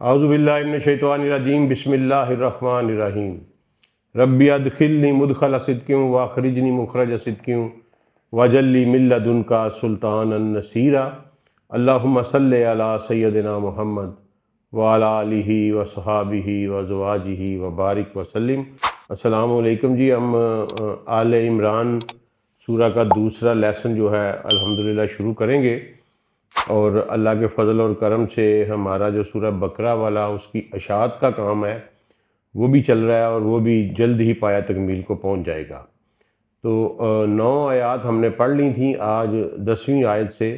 اعوذ باللہ من الشیطان الرجیم بسم اللہ الرحمن الرحیم ربی ادخلنی مدخل صدق واخرجنی مخرج صدق واجعل لی من لدنک سلطانا نصیرا اللہم صلی علی سیدنا محمد وعلی آلہ وصحابہ وازواجہ وبارک وسلم۔ السلام علیکم جی، ہم آل عمران سورہ کا دوسرا لیسن جو ہے الحمدللہ شروع کریں گے، اور اللہ کے فضل اور کرم سے ہمارا جو سورہ بقرہ والا اس کی اشاعت کا کام ہے وہ بھی چل رہا ہے، اور وہ بھی جلد ہی پایہ تکمیل کو پہنچ جائے گا۔ تو 9 آیات ہم نے پڑھ لی تھیں، آج 10ویں آیت سے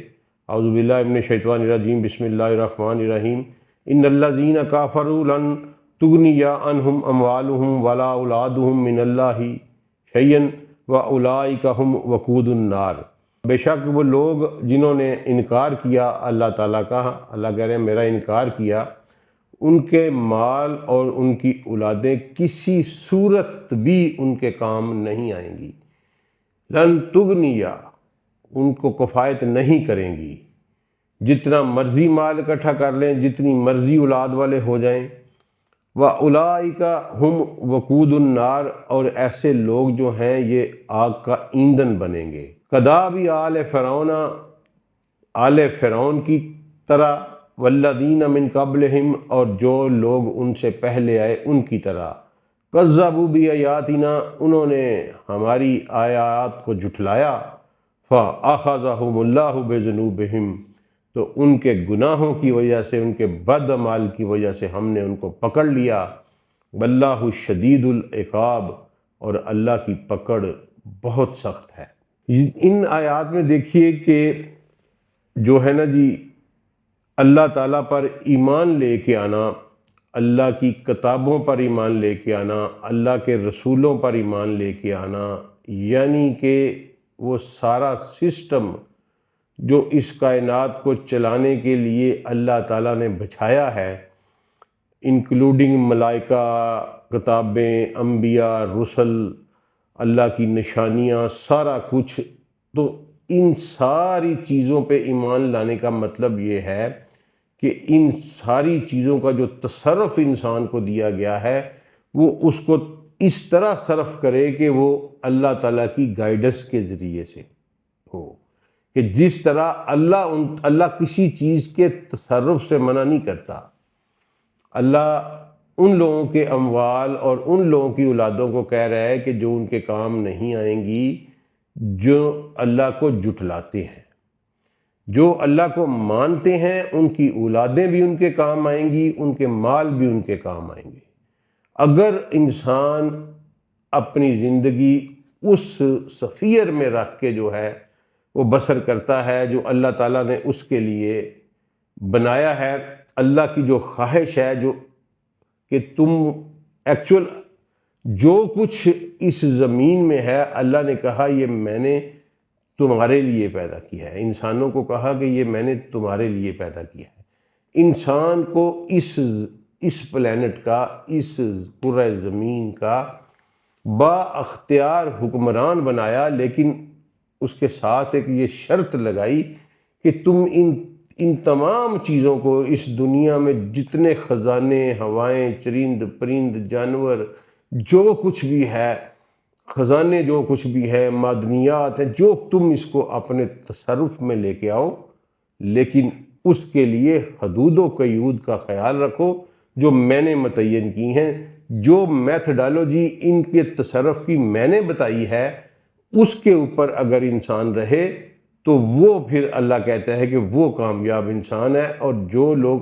اعوذ باللہ من الشیطان الرجیم بسم اللہ الرحمن الرحیم ان الذین کافروا لن تغنی عنہم اموالہم ولا اولادہم من اللہ شیئا واولئک ھم وقود النار۔ بے شک وہ لوگ جنہوں نے انکار کیا اللہ تعالیٰ کا، اللہ کہہ رہے ہیں میرا انکار کیا، ان کے مال اور ان کی اولادیں کسی صورت بھی ان کے کام نہیں آئیں گی۔ لن تغنیا، ان کو کفایت نہیں کریں گی، جتنا مرضی مال اکٹھا کر لیں، جتنی مرضی اولاد والے ہو جائیں۔ وَأُولَئِكَ هُمْ وَقُودُ النَّارِ، اور ایسے لوگ جو ہیں یہ آگ کا ایندھن بنیں گے۔ کدابِ آل فرعون، آل فرعون کی طرح، والذین من قبلہم، اور جو لوگ ان سے پہلے آئے ان کی طرح، کذبوا بآیاتنا، انہوں نے ہماری آیات کو جھٹلایا، فأخذہم اللہ بذنوبہم، تو ان کے گناہوں کی وجہ سے، ان کے بد اعمال کی وجہ سے ہم نے ان کو پکڑ لیا۔ واللہ شدید العقاب، اور اللہ کی پکڑ بہت سخت ہے۔ ان آیات میں دیکھیے کہ جو ہے نا جی، اللہ تعالیٰ پر ایمان لے کے آنا، اللہ کی کتابوں پر ایمان لے کے آنا، اللہ کے رسولوں پر ایمان لے کے آنا، یعنی کہ وہ سارا سسٹم جو اس کائنات کو چلانے کے لیے اللہ تعالیٰ نے بچھایا ہے، انکلوڈنگ ملائکہ، کتابیں، انبیاء، رسل، اللہ کی نشانیاں، سارا کچھ، تو ان ساری چیزوں پہ ایمان لانے کا مطلب یہ ہے کہ ان ساری چیزوں کا جو تصرف انسان کو دیا گیا ہے وہ اس کو اس طرح صرف کرے کہ وہ اللہ تعالیٰ کی گائیڈنس کے ذریعے سے ہو، کہ جس طرح اللہ کسی چیز کے تصرف سے منع نہیں کرتا۔ اللہ ان لوگوں کے اموال اور ان لوگوں کی اولادوں کو کہہ رہا ہے کہ جو ان کے کام نہیں آئیں گی، جو اللہ کو جھٹلاتے ہیں، جو اللہ کو مانتے ہیں، ان کی اولادیں بھی ان کے کام آئیں گی، ان کے مال بھی ان کے کام آئیں گے۔ اگر انسان اپنی زندگی اس سفیر میں رکھ کے جو ہے وہ بسر کرتا ہے جو اللہ تعالیٰ نے اس کے لیے بنایا ہے، اللہ کی جو خواہش ہے، جو کہ تم ایکچول جو کچھ اس زمین میں ہے، اللہ نے کہا یہ میں نے تمہارے لیے پیدا کیا ہے۔ انسانوں کو کہا کہ یہ میں نے تمہارے لیے پیدا کیا ہے۔ انسان کو اس پلینٹ کا، اس کرۂ زمین کا با اختیار حکمران بنایا، لیکن اس کے ساتھ ایک یہ شرط لگائی کہ تم ان تمام چیزوں کو، اس دنیا میں جتنے خزانے، ہوائیں، چرند پرند، جانور، جو کچھ بھی ہے، خزانے جو کچھ بھی ہے، معدنیات ہیں، جو تم اس کو اپنے تصرف میں لے کے آؤ، لیکن اس کے لیے حدود و قیود کا خیال رکھو جو میں نے متعین کی ہیں۔ جو میتھڈالوجی ان کے تصرف کی میں نے بتائی ہے، اس کے اوپر اگر انسان رہے تو وہ پھر اللہ کہتا ہے کہ وہ کامیاب انسان ہے۔ اور جو لوگ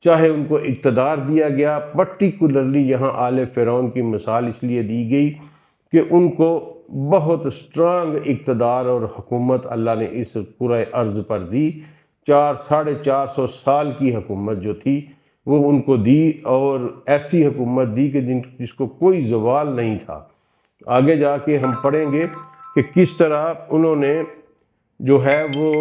چاہے ان کو اقتدار دیا گیا، پرٹیکولرلی یہاں آل فرعون کی مثال اس لیے دی گئی کہ ان کو بہت اسٹرانگ اقتدار اور حکومت اللہ نے اس کرۂ ارض پر دی، 450 سال کی حکومت جو تھی وہ ان کو دی، اور ایسی حکومت دی کہ جس کو کوئی زوال نہیں تھا۔ آگے جا کے ہم پڑھیں گے کہ کس طرح انہوں نے جو ہے وہ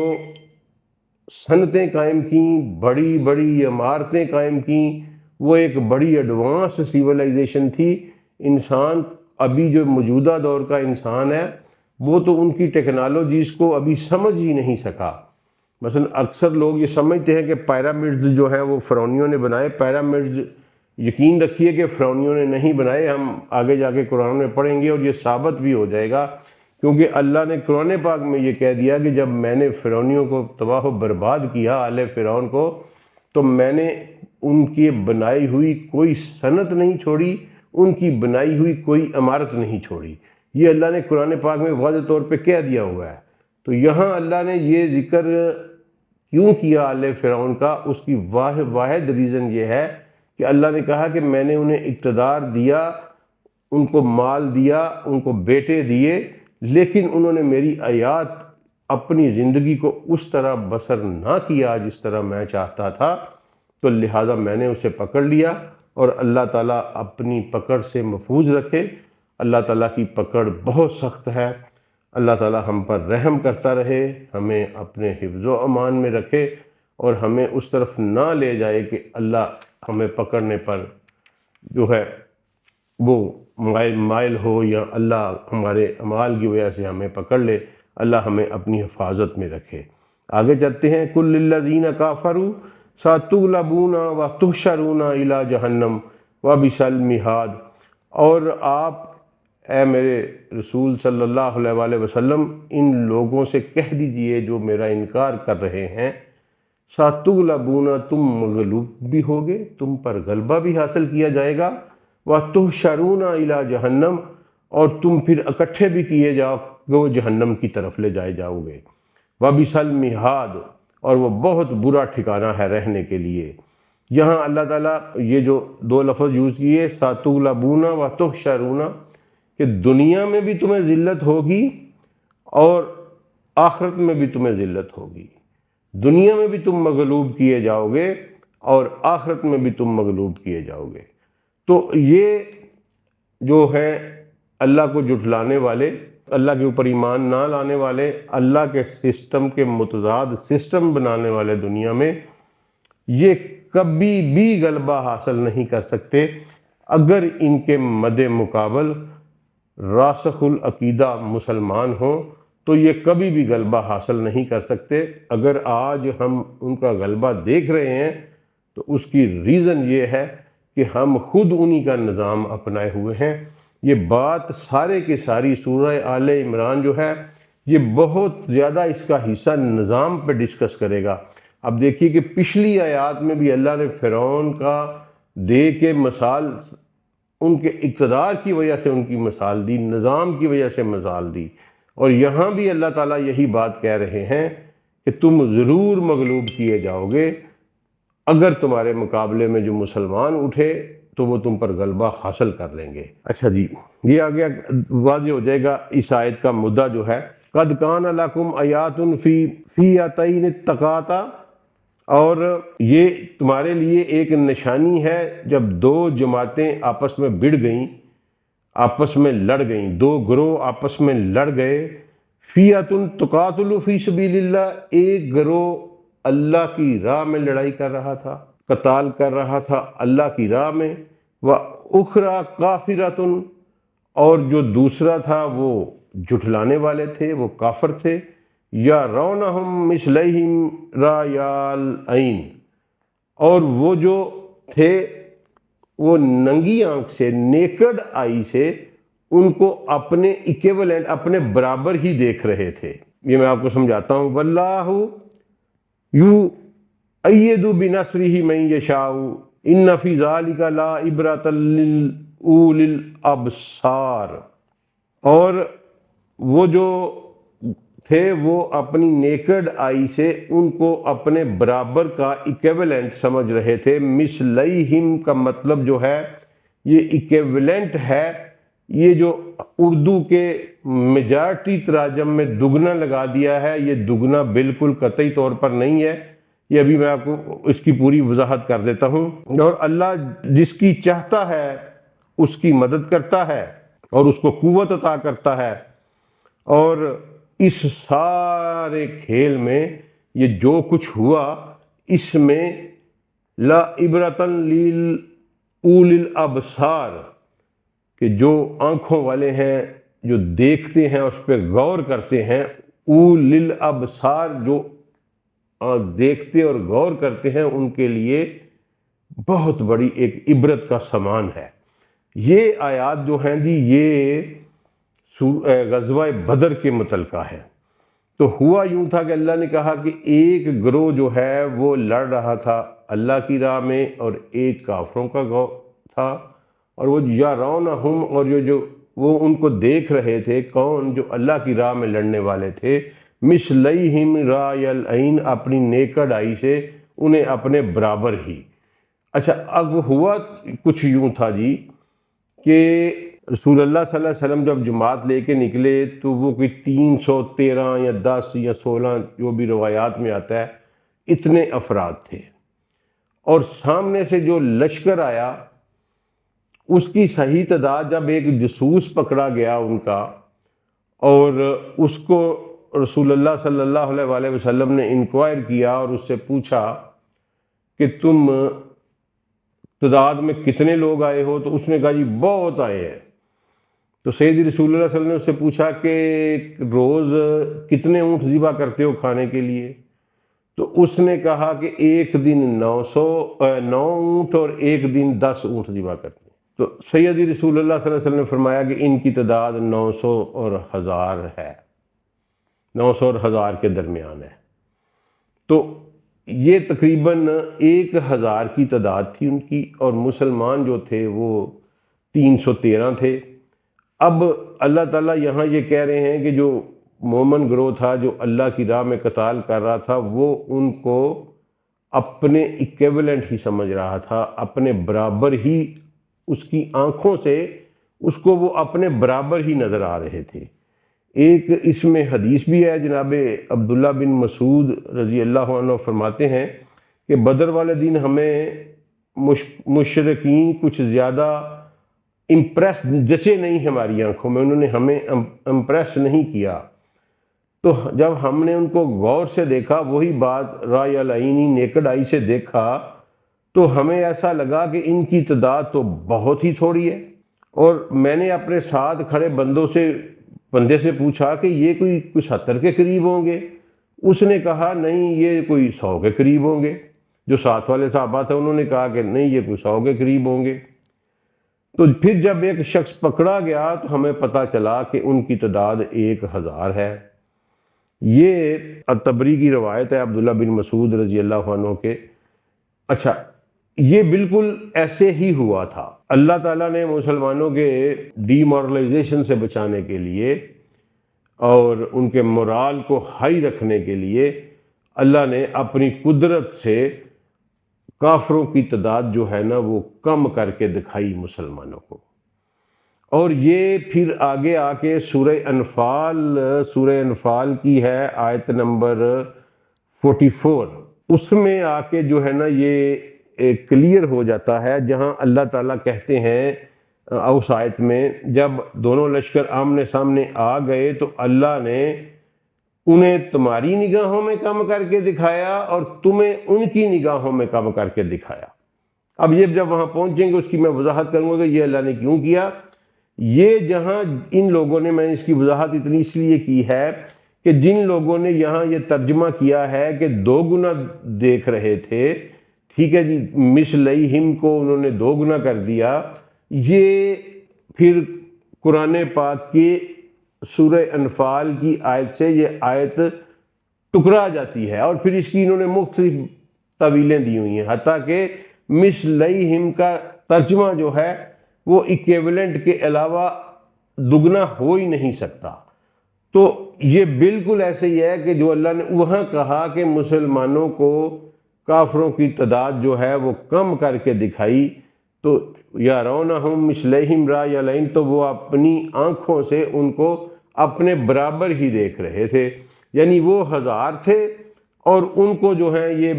صنعتیں قائم کیں، بڑی بڑی عمارتیں قائم کیں، وہ ایک بڑی ایڈوانس سیویلائزیشن تھی۔ انسان ابھی جو موجودہ دور کا انسان ہے وہ تو ان کی ٹیکنالوجیز کو ابھی سمجھ ہی نہیں سکا، مثلا اکثر لوگ یہ سمجھتے ہیں کہ پیرامڈز جو ہیں وہ فرعونیوں نے بنائے. پیرامڈز یقین رکھیے کہ فرعونیوں نے نہیں بنائے. ہم آگے جا کے قرآن میں پڑھیں گے اور یہ ثابت بھی ہو جائے گا، کیونکہ اللہ نے قرآن پاک میں یہ کہہ دیا کہ جب میں نے فرعونیوں کو تباہ و برباد کیا، آل فرعون کو، تو میں نے ان کی بنائی ہوئی کوئی صنعت نہیں چھوڑی، ان کی بنائی ہوئی کوئی عمارت نہیں چھوڑی. یہ اللہ نے قرآن پاک میں واضح طور پہ کہہ دیا ہوا ہے. تو یہاں اللہ نے یہ ذکر کیوں کیا آل فرعون کا، اس کی واحد ریزن یہ ہے کہ اللہ نے کہا کہ میں نے انہیں اقتدار دیا، ان کو مال دیا، ان کو بیٹے دیے، لیکن انہوں نے میری آیات اپنی زندگی کو اس طرح بسر نہ کیا جس طرح میں چاہتا تھا، تو لہٰذا میں نے اسے پکڑ لیا. اور اللہ تعالیٰ اپنی پکڑ سے محفوظ رکھے. اللہ تعالیٰ کی پکڑ بہت سخت ہے. اللہ تعالیٰ ہم پر رحم کرتا رہے، ہمیں اپنے حفظ و امان میں رکھے اور ہمیں اس طرف نہ لے جائے کہ اللہ ہمیں پکڑنے پر جو ہے وہ مائل ہو، یا اللہ ہمارے اعمال کی وجہ سے ہمیں پکڑ لے. اللہ ہمیں اپنی حفاظت میں رکھے. آگے چلتے ہیں. کل للذین کافروا ستغلبون وتحشرون الی جہنم وبئس المہاد. اور آپ اے میرے رسول صلی اللہ علیہ وآلہ وسلم ان لوگوں سے کہہ دیجئے جو میرا انکار کر رہے ہیں، ستغلبون، تم مغلوب بھی ہوگے، تم پر غلبہ بھی حاصل کیا جائے گا، وتحشرون الی جہنم، اور تم پھر اکٹھے بھی کیے جاؤ گے، جہنم کی طرف لے جائے جاؤ گے. وبئس المہاد، اور وہ بہت برا ٹھکانہ ہے رہنے کے لیے. یہاں اللہ تعالیٰ یہ جو دو لفظ یوز کیے، ستغلبون وتحشرون، کہ دنیا میں بھی تمہیں ذلت ہوگی اور آخرت میں بھی تمہیں ذلت ہوگی. دنیا میں بھی تم مغلوب کیے جاؤ گے اور آخرت میں بھی تم مغلوب کیے جاؤ گے. تو یہ جو ہے اللہ کو جھٹلانے والے، اللہ کے اوپر ایمان نہ لانے والے، اللہ کے سسٹم کے متضاد سسٹم بنانے والے دنیا میں، یہ کبھی بھی غلبہ حاصل نہیں کر سکتے اگر ان کے مد مقابل راسخ العقیدہ مسلمان ہوں. تو یہ کبھی بھی غلبہ حاصل نہیں کر سکتے. اگر آج ہم ان کا غلبہ دیکھ رہے ہیں تو اس کی ریزن یہ ہے کہ ہم خود انہی کا نظام اپنائے ہوئے ہیں. یہ بات سارے کے ساری سورہ آل عمران جو ہے یہ بہت زیادہ اس کا حصہ نظام پہ ڈسکس کرے گا. اب دیکھیے کہ پچھلی آیات میں بھی اللہ نے فرعون کا دے کے مثال ان کے اقتدار کی وجہ سے ان کی مثال دی، نظام کی وجہ سے مثال دی، اور یہاں بھی اللہ تعالیٰ یہی بات کہہ رہے ہیں کہ تم ضرور مغلوب کیے جاؤ گے. اگر تمہارے مقابلے میں جو مسلمان اٹھے تو وہ تم پر غلبہ حاصل کر لیں گے. اچھا جی، یہ آگے واضح ہو جائے گا اس آیت کا مدعا جو ہے. قد کان لکم آیات فی فئتین التقاطا، اور یہ تمہارے لیے ایک نشانی ہے جب دو جماعتیں آپس میں بڑھ گئیں، آپس میں لڑ گئیں، دو گروہ آپس میں لڑ گئے. فئۃ تقاتل فی سبیل اللہ، ایک گروہ اللہ کی راہ میں لڑائی کر رہا تھا، قتال کر رہا تھا اللہ کی راہ میں. وَأُخْرَى کافرۃ، اور جو دوسرا تھا وہ جھٹلانے والے تھے، وہ کافر تھے. یرونہم مثلیہم رأی العین، اور وہ جو تھے وہ ننگی آنکھ سے، نیکڈ آئی سے ان کو اپنے ایکیولنٹ، اپنے برابر ہی دیکھ رہے تھے. یہ میں آپ کو سمجھاتا ہوں. واللہ یؤید بنصرہ من یشاء ان فی ذلک لعبرۃ لأولی الابصار، اور وہ جو تھے وہ اپنی نیکڈ آئی سے ان کو اپنے برابر کا ایکیولنٹ سمجھ رہے تھے. مثلیہم کا مطلب جو ہے یہ ایکیولنٹ ہے. یہ جو اردو کے میجارٹی تراجم میں دگنا لگا دیا ہے، یہ دگنا بالکل قطعی طور پر نہیں ہے. یہ ابھی میں آپ کو اس کی پوری وضاحت کر دیتا ہوں. اور اللہ جس کی چاہتا ہے اس کی مدد کرتا ہے اور اس کو قوت عطا کرتا ہے. اور اس سارے کھیل میں یہ جو کچھ ہوا اس میں لعبرۃ لأولی الابصار، کہ جو آنکھوں والے ہیں، جو دیکھتے ہیں، اس پہ غور کرتے ہیں. اولی الابصار، جو دیکھتے اور غور کرتے ہیں ان کے لیے بہت بڑی ایک عبرت کا سامان ہے۔ یہ آیات جو ہیں جی یہ غزوہ بدر کے متعلقہ ہے۔ تو ہوا یوں تھا کہ اللہ نے کہا کہ ایک گروہ جو ہے وہ لڑ رہا تھا اللہ کی راہ میں، اور ایک کافروں کا گروہ تھا، اور وہ یرونہم، اور جو وہ ان کو دیکھ رہے تھے، کون؟ جو اللہ کی راہ میں لڑنے والے تھے، مثلیہم رای العین، اپنی نیکڑ آئی سے انہیں اپنے برابر ہی۔ اچھا، اب ہوا کچھ یوں تھا جی کہ رسول اللہ صلی اللہ علیہ وسلم جب جماعت لے کے نکلے تو وہ کوئی 313 یا 10 یا 16 جو بھی روایات میں آتا ہے، اتنے افراد تھے، اور سامنے سے جو لشکر آیا اس کی صحیح تعداد، جب ایک جاسوس پکڑا گیا ان کا، اور اس کو رسول اللہ صلی اللہ علیہ وآلہ وسلم نے انکوائر کیا اور اس سے پوچھا کہ تم تعداد میں کتنے لوگ آئے ہو، تو اس نے کہا جی بہت آئے ہیں۔ تو سید رسول اللہ صلی اللہ علیہ وسلم نے اس سے پوچھا کہ روز کتنے اونٹ ذبح کرتے ہو کھانے کے لیے؟ تو اس نے کہا کہ ایک دن 9 اونٹ اور ایک دن 10 اونٹ ذبح کرتے ہیں۔ تو سید رسول اللہ صلی اللہ علیہ وسلم نے فرمایا کہ ان کی تعداد 900 اور 1000 ہے، 900 اور 1000 کے درمیان ہے۔ تو یہ تقریباً 1000 کی تعداد تھی ان کی، اور مسلمان جو تھے وہ 313 تھے۔ اب اللہ تعالیٰ یہاں یہ کہہ رہے ہیں کہ جو مومن گروہ تھا جو اللہ کی راہ میں قتال کر رہا تھا، وہ ان کو اپنے ایکویولنٹ ہی سمجھ رہا تھا، اپنے برابر ہی، اس کی آنکھوں سے اس کو وہ اپنے برابر ہی نظر آ رہے تھے۔ ایک اس میں حدیث بھی ہے، جناب عبداللہ بن مسعود رضی اللہ عنہ فرماتے ہیں کہ بدر والے دن ہمیں مشرکین کچھ زیادہ امپریس جیسے نہیں ہماری آنکھوں میں، انہوں نے ہمیں امپریس نہیں کیا۔ تو جب ہم نے ان کو غور سے دیکھا، وہی بات رائے العینی، نیکڈ آئی سے دیکھا، تو ہمیں ایسا لگا کہ ان کی تعداد تو بہت ہی تھوڑی ہے۔ اور میں نے اپنے ساتھ کھڑے بندے سے پوچھا کہ یہ کوئی 70 کے قریب ہوں گے؟ اس نے کہا نہیں، یہ کوئی 100 کے قریب ہوں گے۔ جو ساتھ والے صحابہ تھے انہوں نے کہا کہ نہیں، یہ کوئی 100 کے قریب ہوں گے۔ تو پھر جب ایک شخص پکڑا گیا تو ہمیں پتہ چلا کہ ان کی تعداد 1000 ہے۔ یہ الطبری کی روایت ہے عبداللہ بن مسعود رضی اللہ عنہ کے۔ اچھا، یہ بالکل ایسے ہی ہوا تھا۔ اللہ تعالیٰ نے مسلمانوں کے ڈی مورلائزیشن سے بچانے کے لیے اور ان کے مورال کو ہائی رکھنے کے لیے اللہ نے اپنی قدرت سے کافروں کی تعداد جو ہے نا وہ کم کر کے دکھائی مسلمانوں کو۔ اور یہ پھر آگے آ کے سورہ انفال کی ہے آیت نمبر 44، اس میں آ کے جو ہے نا یہ کلیئر ہو جاتا ہے، جہاں اللہ تعالیٰ کہتے ہیں اس آیت میں، جب دونوں لشکر آمنے سامنے آ گئے تو اللہ نے انہیں تمہاری نگاہوں میں کم کر کے دکھایا اور تمہیں ان کی نگاہوں میں کم کر کے دکھایا۔ اب یہ جب وہاں پہنچیں گے اس کی میں وضاحت کروں گا کہ یہ اللہ نے کیوں کیا۔ یہ جہاں ان لوگوں نے، میں نے اس کی وضاحت اتنی اس لیے کی ہے کہ جن لوگوں نے یہاں یہ ترجمہ کیا ہے کہ 2 گنا دیکھ رہے تھے، ٹھیک ہے جی، مثلیہم کو انہوں نے 2 گنا کر دیا، یہ پھر قرآن پاک کے سورہ انفال کی آیت سے یہ آیت ٹکرا جاتی ہے، اور پھر اس کی انہوں نے مختلف تعویلیں دی ہوئی ہیں، حتیٰ کہ مثلیہم کا ترجمہ جو ہے وہ ایکویولنٹ کے علاوہ دگنا ہو ہی نہیں سکتا۔ تو یہ بالکل ایسے ہی ہے کہ جو اللہ نے وہاں کہا کہ مسلمانوں کو کافروں کی تعداد جو ہے وہ کم کر کے دکھائی، تو یرونہم مثلیہم رای العین، تو وہ اپنی آنکھوں سے ان کو اپنے برابر ہی دیکھ رہے تھے، یعنی وہ 1000 تھے اور ان کو جو ہے یہ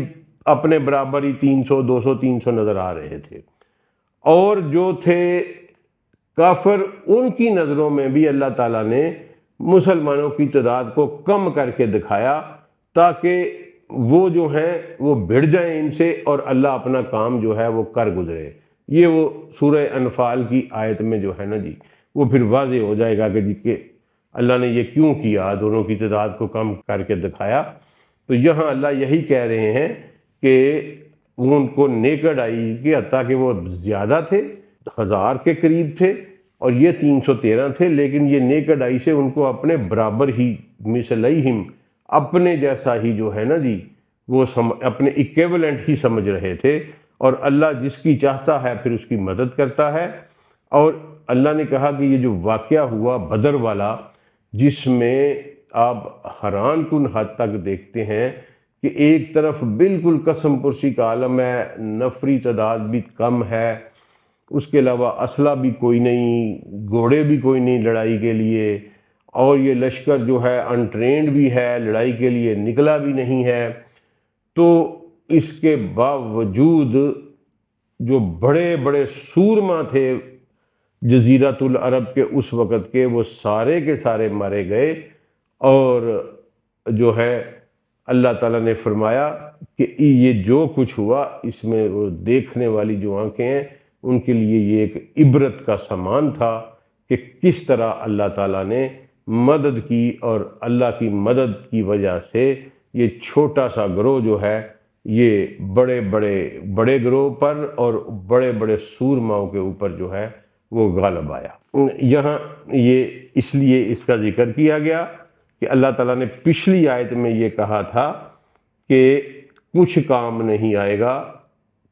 اپنے برابر ہی 300 200 300 نظر آ رہے تھے۔ اور جو تھے کافر، ان کی نظروں میں بھی اللہ تعالیٰ نے مسلمانوں کی تعداد کو کم کر کے دکھایا تاکہ وہ جو ہیں وہ بھڑ جائیں ان سے اور اللہ اپنا کام جو ہے وہ کر گزرے۔ یہ وہ سورہ انفال کی آیت میں جو ہے نا جی وہ پھر واضح ہو جائے گا کہ اللہ نے یہ کیوں کیا، دونوں کی تعداد کو کم کر کے دکھایا۔ تو یہاں اللہ یہی کہہ رہے ہیں کہ وہ ان کو نیکڈ آئی کہ حتیٰ کہ وہ زیادہ تھے، 1000 کے قریب تھے اور یہ 313 تھے، لیکن یہ نیکڈ آئی سے ان کو اپنے برابر ہی، مثلیہم، اپنے جیسا ہی جو ہے نا جی، وہ اپنے ایکویولنٹ ہی سمجھ رہے تھے۔ اور اللہ جس کی چاہتا ہے پھر اس کی مدد کرتا ہے۔ اور اللہ نے کہا کہ یہ جو واقعہ ہوا بدر والا، جس میں آپ حیران کن حد تک دیکھتے ہیں کہ ایک طرف بالکل قسم پرسی کا عالم ہے، نفری تعداد بھی کم ہے، اس کے علاوہ اسلحہ بھی کوئی نہیں، گھوڑے بھی کوئی نہیں لڑائی کے لیے، اور یہ لشکر جو ہے انٹرینڈ بھی ہے، لڑائی کے لیے نکلا بھی نہیں ہے۔ تو اس کے باوجود جو بڑے بڑے سورما تھے جزیرۃ العرب کے اس وقت کے، وہ سارے کے سارے مارے گئے۔ اور جو ہے اللہ تعالیٰ نے فرمایا کہ یہ جو کچھ ہوا اس میں وہ دیکھنے والی جو آنکھیں ہیں ان کے لیے یہ ایک عبرت کا سامان تھا کہ کس طرح اللہ تعالیٰ نے مدد کی، اور اللہ کی مدد کی وجہ سے یہ چھوٹا سا گروہ جو ہے یہ بڑے گروہ پر اور بڑے بڑے سورماؤں کے اوپر جو ہے وہ غالب آیا۔ یہاں یہ اس لیے اس کا ذکر کیا گیا کہ اللہ تعالیٰ نے پچھلی آیت میں یہ کہا تھا کہ کچھ کام نہیں آئے گا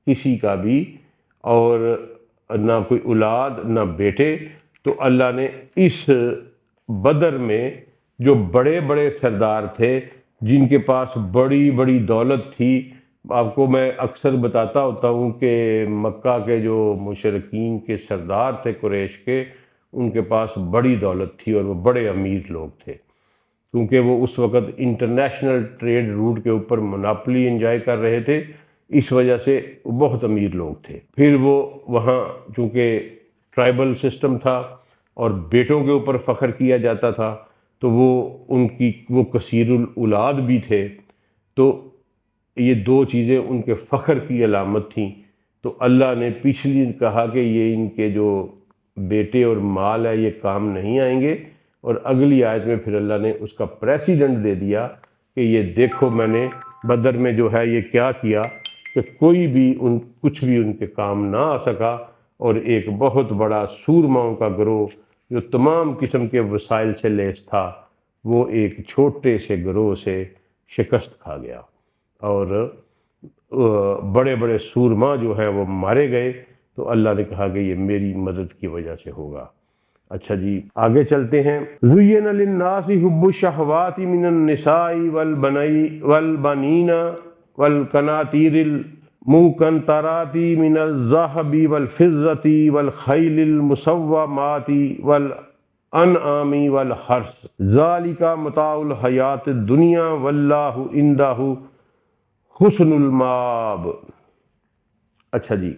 کسی کا بھی، اور نہ کوئی اولاد نہ بیٹے۔ تو اللہ نے اس بدر میں جو بڑے بڑے سردار تھے، جن کے پاس بڑی بڑی دولت تھی، آپ کو میں اکثر بتاتا ہوتا ہوں کہ مکہ کے جو مشرکین کے سردار تھے قریش کے، ان کے پاس بڑی دولت تھی اور وہ بڑے امیر لوگ تھے، کیونکہ وہ اس وقت انٹرنیشنل ٹریڈ روٹ کے اوپر مناپلی انجوائے کر رہے تھے، اس وجہ سے بہت امیر لوگ تھے۔ پھر وہ وہاں چونکہ ٹرائبل سسٹم تھا اور بیٹوں کے اوپر فخر کیا جاتا تھا، تو وہ کثیر الاولاد بھی تھے، تو یہ دو چیزیں ان کے فخر کی علامت تھیں۔ تو اللہ نے پچھلی کہا کہ یہ ان کے جو بیٹے اور مال ہے یہ کام نہیں آئیں گے، اور اگلی آیت میں پھر اللہ نے اس کا پریسیڈنٹ دے دیا کہ یہ دیکھو میں نے بدر میں جو ہے یہ کیا کیا کہ کوئی بھی کچھ بھی ان کے کام نہ آ سکا، اور ایک بہت بڑا سورماؤں کا گروہ جو تمام قسم کے وسائل سے لیس تھا، وہ ایک چھوٹے سے گروہ سے شکست کھا گیا، اور بڑے بڑے سورما جو ہیں وہ مارے گئے۔ تو اللہ نے کہا کہ یہ میری مدد کی وجہ سے ہوگا۔ اچھا جی آگے چلتے ہیں۔ زُيِّنَ لِلنَّاسِ حُبُّ الشَّهَوَاتِ مِنَ النِّسَاءِ وَالْبَنِينَ وَالْقَنَاطِيرِ الْمُقَنطَرَةِ مِنَ الذَّهَبِ وَالْفِضَّةِ وَالْخَيْلِ الْمُسَوَّمَةِ وَالْأَنْعَامِ وَالْحَرْثِ ذَلِكَ مَتَاعُ الْحَيَاةِ الدُّنْيَا وَاللَّهُ عِندَهُ حُسْنُ الْمَآبِ۔ اچھا جی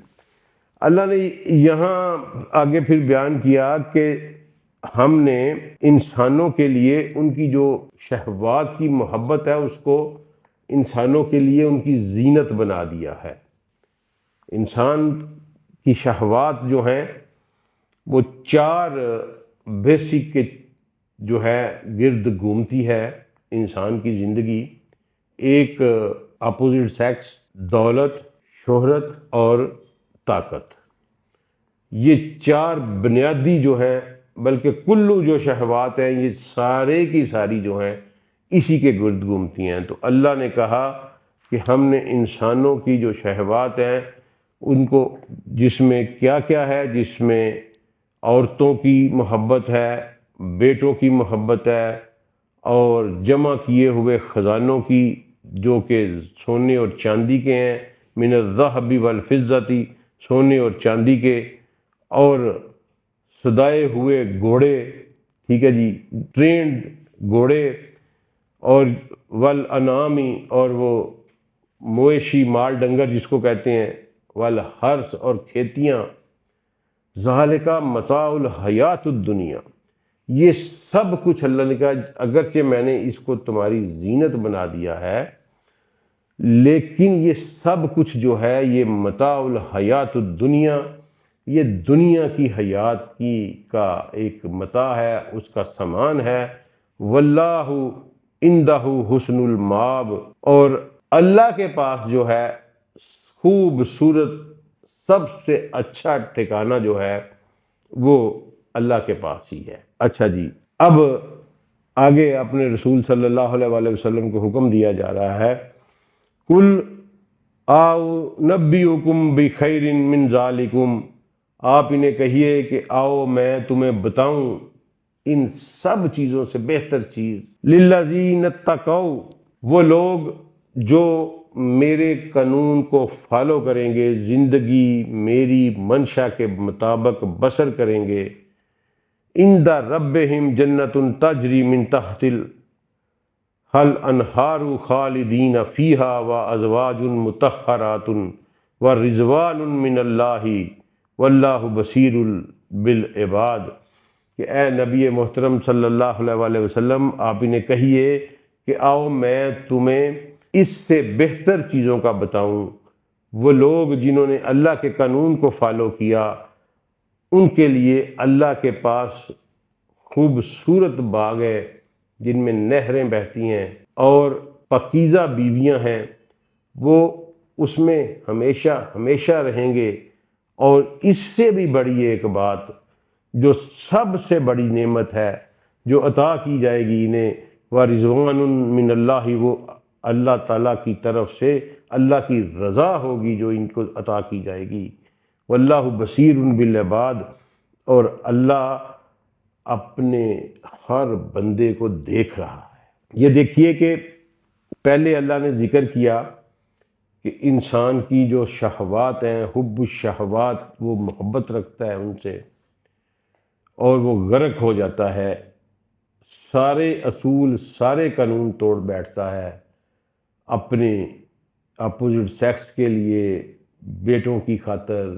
اللہ نے یہاں آگے پھر بیان کیا کہ ہم نے انسانوں کے لیے ان کی جو شہوات کی محبت ہے اس کو انسانوں کے لیے ان کی زینت بنا دیا ہے۔ انسان کی شہوات جو ہیں وہ 4 بیسک جو ہے گرد گھومتی ہے انسان کی زندگی۔ ایک اپوزٹ سیکس، دولت، شہرت اور طاقت، یہ 4 بنیادی جو ہیں، بلکہ کلو جو شہوات ہیں یہ سارے کی ساری جو ہیں اسی کے گرد گھومتی ہیں۔ تو اللہ نے کہا کہ ہم نے انسانوں کی جو شہوات ہیں ان کو، جس میں کیا کیا ہے، جس میں عورتوں کی محبت ہے، بیٹوں کی محبت ہے، اور جمع کیے ہوئے خزانوں کی جو کہ سونے اور چاندی کے ہیں، من الذهب والفضة، سونے اور چاندی کے، اور سدائے ہوئے گھوڑے، ٹھیک ہے جی، ٹرینڈ گھوڑے، اور والانعام، اور وہ مویشی مال ڈنگر جس کو کہتے ہیں، والحرث، اور کھیتیاں، ذالک متاع الحیات الدنیا، یہ سب کچھ اللہ نے کہا اگرچہ میں نے اس کو تمہاری زینت بنا دیا ہے، لیکن یہ سب کچھ جو ہے یہ متاع الحیات الدنیا، یہ دنیا کی حیات کی کا ایک متاع ہے، اس کا سامان ہے۔ واللہ عندہ حسن المآب، اور اللہ کے پاس جو ہے خوبصورت سب سے اچھا ٹھکانہ جو ہے وہ اللہ کے پاس ہی ہے۔ اچھا جی، اب آگے اپنے رسول صلی اللہ علیہ وآلہ وسلم کو حکم دیا جا رہا ہے، کل آؤ نبیکم بخیر من ذالکم، آپ انہیں کہیے کہ آؤ میں تمہیں بتاؤں ان سب چیزوں سے بہتر چیز، للذین اتقوا، وہ لوگ جو میرے قانون کو فالو کریں گے، زندگی میری منشا کے مطابق بسر کریں گے، عند ربہم جنت تجری من تحت الانہار خالدین فیہا وازواج مطہرات ورضوان من اللہ واللہ بصیر بالعباد، کہ اے نبی محترم صلی اللہ علیہ وآلہ وسلم، آپ انہیں کہیے کہ آؤ میں تمہیں اس سے بہتر چیزوں کا بتاؤں۔ وہ لوگ جنہوں نے اللہ کے قانون کو فالو کیا، ان کے لیے اللہ کے پاس خوبصورت باغ ہے جن میں نہریں بہتی ہیں اور پاکیزہ بیویاں ہیں، وہ اس میں ہمیشہ ہمیشہ رہیں گے۔ اور اس سے بھی بڑی ایک بات، جو سب سے بڑی نعمت ہے جو عطا کی جائے گی انہیں، ورضوان من اللہ، وہ اللہ تعالیٰ کی طرف سے اللہ کی رضا ہوگی جو ان کو عطا کی جائے گی، واللہ بصیر بالعباد، اور اللہ اپنے ہر بندے کو دیکھ رہا ہے۔ یہ دیکھیے کہ پہلے اللہ نے ذکر کیا کہ انسان کی جو شہوات ہیں، حب الشہوات، وہ محبت رکھتا ہے ان سے اور وہ غرق ہو جاتا ہے، سارے اصول سارے قانون توڑ بیٹھتا ہے، اپنے اپوزٹ سیکس کے لیے، بیٹوں کی خاطر،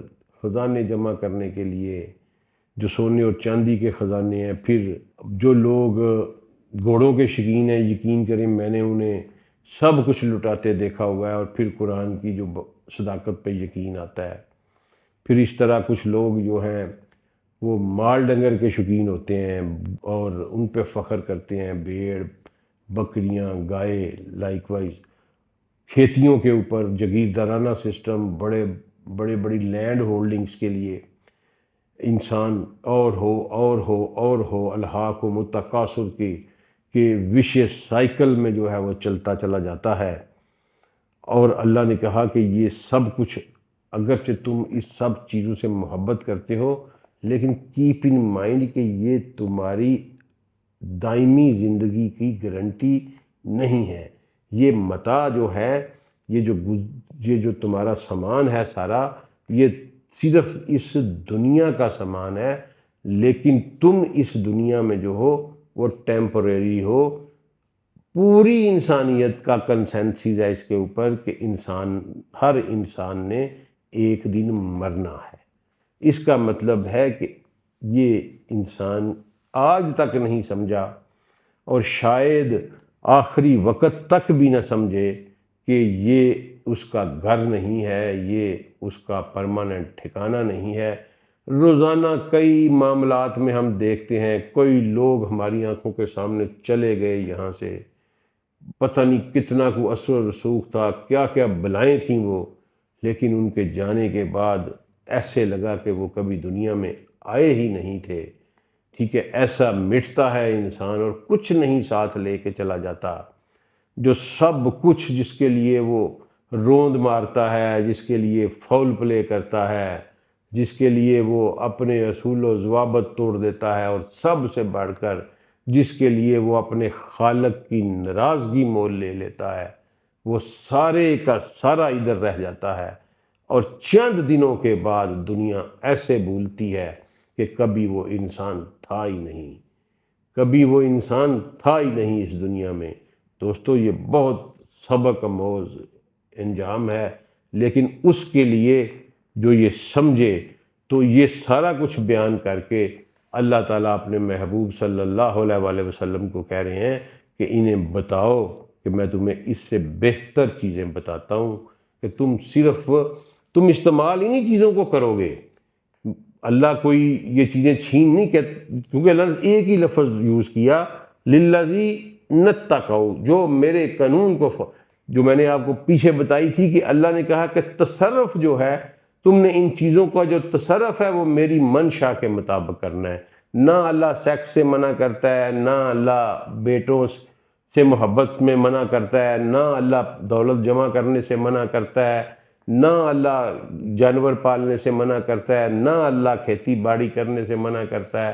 خزانے جمع کرنے کے لیے جو سونے اور چاندی کے خزانے ہیں۔ پھر جو لوگ گھوڑوں کے شوقین ہیں، یقین کریں میں نے انہیں سب کچھ لٹاتے دیکھا ہوا ہے، اور پھر قرآن کی جو صداقت پہ یقین آتا ہے۔ پھر اس طرح کچھ لوگ جو ہیں وہ مال ڈنگر کے شوقین ہوتے ہیں اور ان پہ فخر کرتے ہیں، بھیڑ، بکریاں، گائے، لائک وائز کھیتیوں کے اوپر جگیردارانہ سسٹم، بڑی لینڈ ہولڈنگز کے لیے انسان اور ہو الہاکم التکاثر کی کہ وشیس سائیکل میں جو ہے وہ چلتا چلا جاتا ہے۔ اور اللہ نے کہا کہ یہ سب کچھ اگرچہ تم اس سب چیزوں سے محبت کرتے ہو، لیکن کیپ ان مائنڈ کہ یہ تمہاری دائمی زندگی کی گارنٹی نہیں ہے۔ یہ متاع جو ہے، یہ جو تمہارا سامان ہے سارا، یہ صرف اس دنیا کا سامان ہے، لیکن تم اس دنیا میں جو ہو وہ ٹیمپریری ہو۔ پوری انسانیت کا کنسنسس ہے اس کے اوپر کہ ہر انسان نے ایک دن مرنا ہے۔ اس کا مطلب ہے کہ یہ انسان آج تک نہیں سمجھا، اور شاید آخری وقت تک بھی نہ سمجھے کہ یہ اس کا گھر نہیں ہے، یہ اس کا پرماننٹ ٹھکانہ نہیں ہے۔ روزانہ کئی معاملات میں ہم دیکھتے ہیں کوئی لوگ ہماری آنکھوں کے سامنے چلے گئے یہاں سے، پتہ نہیں کتنا کو اثر و رسوخ تھا، کیا کیا بلائیں تھیں وہ، لیکن ان کے جانے کے بعد ایسے لگا کہ وہ کبھی دنیا میں آئے ہی نہیں تھے۔ ٹھیک ہے، ایسا مٹتا ہے انسان اور کچھ نہیں ساتھ لے کے چلا جاتا۔ جو سب کچھ جس کے لیے وہ روند مارتا ہے، جس کے لیے فاؤل پلے کرتا ہے، جس کے لیے وہ اپنے اصول و ضوابط توڑ دیتا ہے، اور سب سے بڑھ کر جس کے لیے وہ اپنے خالق کی ناراضگی مول لے لیتا ہے، وہ سارے کا سارا ادھر رہ جاتا ہے، اور چند دنوں کے بعد دنیا ایسے بھولتی ہے کہ کبھی وہ انسان تھا ہی نہیں، کبھی وہ انسان تھا ہی نہیں اس دنیا میں۔ دوستو، یہ بہت سبق آموز انجام ہے، لیکن اس کے لیے جو یہ سمجھے تو یہ سارا کچھ بیان کر کے اللہ تعالیٰ اپنے محبوب صلی اللہ علیہ وآلہ وسلم کو کہہ رہے ہیں کہ انہیں بتاؤ کہ میں تمہیں اس سے بہتر چیزیں بتاتا ہوں، کہ تم استعمال انہی چیزوں کو کرو گے۔ اللہ کوئی یہ چیزیں چھین نہیں، کیونکہ اللہ نے ایک ہی لفظ یوز کیا، للذی نتقوا، جو میرے قانون کو جو میں نے آپ کو پیچھے بتائی تھی کہ اللہ نے کہا کہ تصرف جو ہے تم نے ان چیزوں کا جو تصرف ہے وہ میری منشا کے مطابق کرنا ہے۔ نہ اللہ سیکس سے منع کرتا ہے، نہ اللہ بیٹوں سے محبت میں منع کرتا ہے، نہ اللہ دولت جمع کرنے سے منع کرتا ہے، نہ اللہ جانور پالنے سے منع کرتا ہے، نہ اللہ کھیتی باڑی کرنے سے منع کرتا ہے۔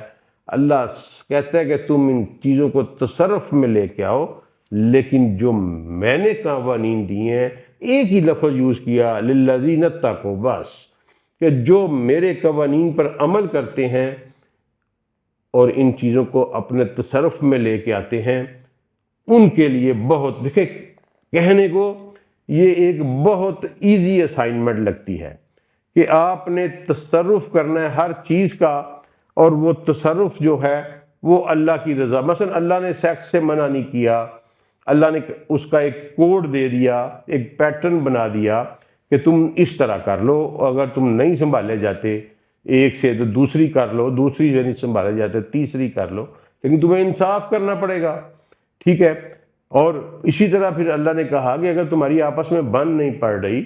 اللہ کہتا ہے کہ تم ان چیزوں کو تصرف میں لے کے آؤ، لیکن جو میں نے قوانین دیے ہیں، ایک ہی لفظ یوز کیا للذین اتقوا، بس، کہ جو میرے قوانین پر عمل کرتے ہیں اور ان چیزوں کو اپنے تصرف میں لے کے آتے ہیں، ان کے لیے بہت، دیکھیں کہنے کو یہ ایک بہت ایزی اسائنمنٹ لگتی ہے کہ آپ نے تصرف کرنا ہے ہر چیز کا، اور وہ تصرف جو ہے وہ اللہ کی رضا، مثلا اللہ نے سیکس سے منع نہیں کیا، اللہ نے اس کا ایک کوڈ دے دیا، ایک پیٹرن بنا دیا کہ تم اس طرح کر لو، اگر تم نہیں سنبھالے جاتے ایک سے تو دوسری کر لو، دوسری سے نہیں سنبھالے جاتے تیسری کر لو، لیکن تمہیں انصاف کرنا پڑے گا، ٹھیک ہے۔ اور اسی طرح پھر اللہ نے کہا کہ اگر تمہاری آپس میں بن نہیں پڑ رہی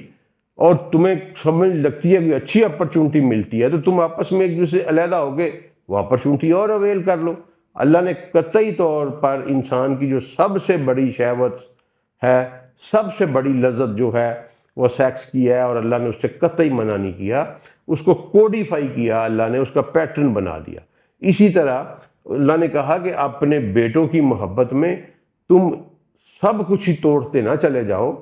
اور تمہیں سمجھ لگتی ہے کہ اچھی اپرچونٹی ملتی ہے تو تم آپس میں ایک دوسرے سے علیحدہ ہو کے وہ اپرچونٹی اور اویل کر لو۔ اللہ نے قطعی طور پر انسان کی جو سب سے بڑی شہوت ہے، سب سے بڑی لذت جو ہے وہ سیکس کی ہے، اور اللہ نے اس سے قطعی منع نہیں کیا، اس کو کوڈیفائی کیا، اللہ نے اس کا پیٹرن بنا دیا۔ اسی طرح اللہ نے کہا کہ اپنے بیٹوں کی محبت میں تم سب کچھ ہی توڑتے نہ چلے جاؤ،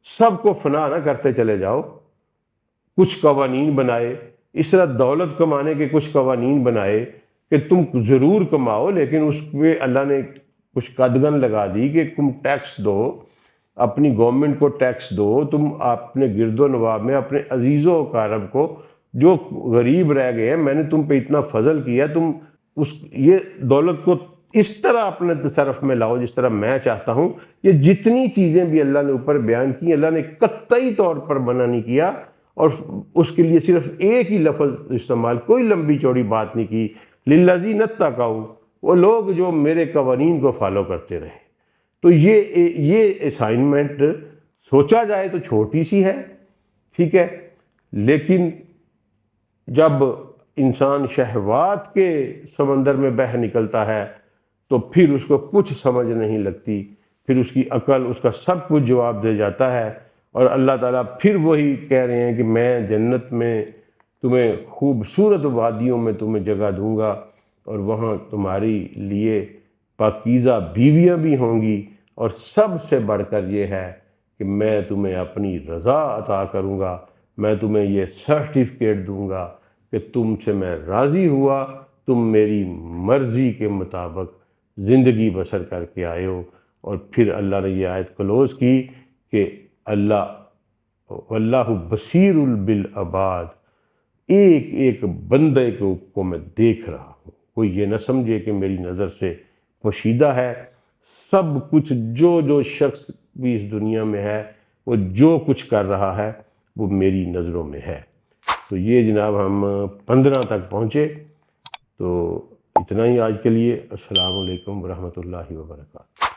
سب کو فنا نہ کرتے چلے جاؤ، کچھ قوانین بنائے، اس طرح دولت کمانے کے کچھ قوانین بنائے کہ تم ضرور کماؤ، لیکن اس پہ اللہ نے کچھ قدغن لگا دی کہ تم ٹیکس دو، اپنی گورنمنٹ کو ٹیکس دو، تم اپنے گرد و نواح میں اپنے عزیز و اقارب کو جو غریب رہ گئے ہیں، میں نے تم پہ اتنا فضل کیا، تم یہ دولت کو اس طرح اپنے تصرف میں لاؤ جس طرح میں چاہتا ہوں۔ یہ جتنی چیزیں بھی اللہ نے اوپر بیان کی، اللہ نے قطعی طور پر منع نہیں کیا، اور اس کے لیے صرف ایک ہی لفظ استعمال، کوئی لمبی چوڑی بات نہیں کی، للذین اتقوا، وہ لوگ جو میرے قوانین کو فالو کرتے رہے۔ تو یہ اسائنمنٹ سوچا جائے تو چھوٹی سی ہے، ٹھیک ہے، لیکن جب انسان شہوات کے سمندر میں بہہ نکلتا ہے تو پھر اس کو کچھ سمجھ نہیں لگتی، پھر اس کی عقل اس کا سب کچھ جواب دے جاتا ہے، اور اللہ تعالیٰ پھر وہی کہہ رہے ہیں کہ میں جنت میں تمہیں خوبصورت وادیوں میں تمہیں جگہ دوں گا، اور وہاں تمہاری لیے پاکیزہ بیویاں بھی ہوں گی، اور سب سے بڑھ کر یہ ہے کہ میں تمہیں اپنی رضا عطا کروں گا، میں تمہیں یہ سرٹیفکیٹ دوں گا کہ تم سے میں راضی ہوا، تم میری مرضی کے مطابق زندگی بسر کر کے آئے ہو۔ اور پھر اللہ نے یہ آیت کلوز کی کہ واللہ بصیر بالعباد، ایک ایک بندے کو میں دیکھ رہا ہوں، کوئی یہ نہ سمجھے کہ میری نظر سے پوشیدہ ہے، سب کچھ جو شخص بھی اس دنیا میں ہے، وہ جو کچھ کر رہا ہے وہ میری نظروں میں ہے۔ تو یہ جناب ہم 15 تک پہنچے، تو اتنا ہی آج کے لیے۔ السلام علیکم ورحمۃ اللہ وبرکاتہ۔